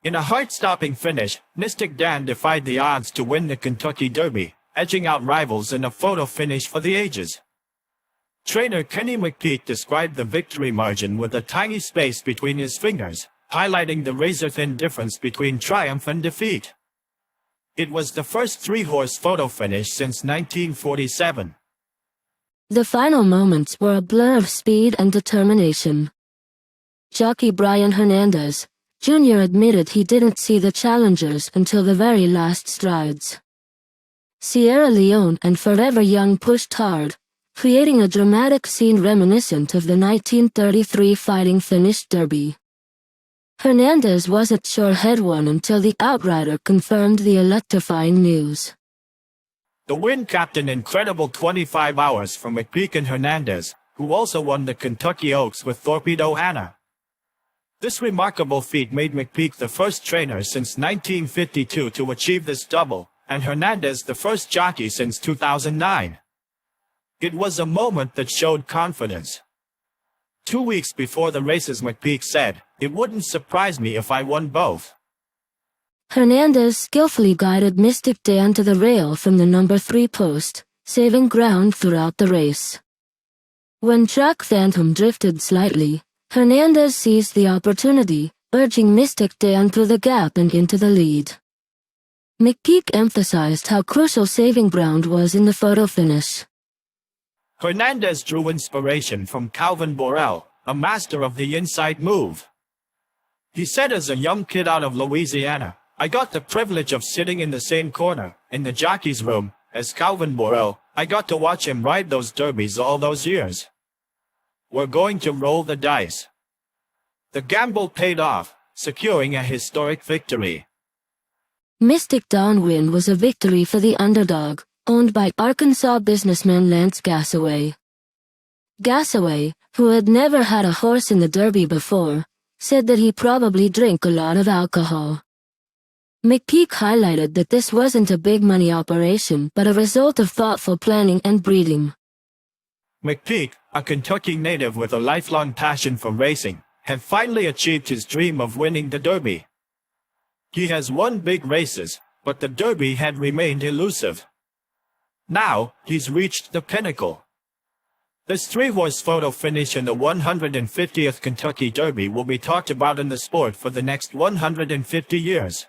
In a heart-stopping finish, Mystik Dan defied the odds to win the Kentucky Derby, edging out rivals in a photo finish for the ages. Trainer Kenny McPeak described the victory margin with a tiny space between his fingers, highlighting the razor-thin difference between triumph and defeat. It was the first three-horse photo finish since 1947. The final moments were a blur of speed and determination. Jockey Brian Hernandez, Jr. admitted he didn't see the challengers until the very last strides. Sierra Leone and Forever Young pushed hard, creating a dramatic scene reminiscent of the 1933 Fighting Finnish Derby. Hernandez wasn't sure he'd won until the outrider confirmed the electrifying news. The win capped an incredible 25 hours for McPeak and Hernandez, who also won the Kentucky Oaks with Torpedo Anna. This remarkable feat made McPeak the first trainer since 1952 to achieve this double, and Hernandez the first jockey since 2009. It was a moment that showed confidence. 2 weeks before the races, McPeak said, "It wouldn't surprise me if I won both." Hernandez skillfully guided Mystik Dan to the rail from the number 3 post, saving ground throughout the race. When Track Phantom drifted slightly, Hernandez seized the opportunity, urging Mystik Dan through the gap and into the lead. McPeak emphasized how crucial saving ground was in the photo finish. Hernandez drew inspiration from Calvin Borel, a master of the inside move. He said, "As a young kid out of Louisiana, I got the privilege of sitting in the same corner, in the jockey's room, as Calvin Borel. I got to watch him ride those derbies all those years. We're going to roll the dice." The gamble paid off, securing a historic victory. Mystik Dan win was a victory for the underdog, owned by Arkansas businessman Lance Gassaway. Gassaway, who had never had a horse in the Derby before, said that he probably drank a lot of alcohol. McPeak highlighted that this wasn't a big money operation but a result of thoughtful planning and breeding. McPeak, a Kentucky native with a lifelong passion for racing, had finally achieved his dream of winning the Derby. He has won big races, but the Derby had remained elusive. Now, he's reached the pinnacle. This three-horse photo finish in the 150th Kentucky Derby will be talked about in the sport for the next 150 years.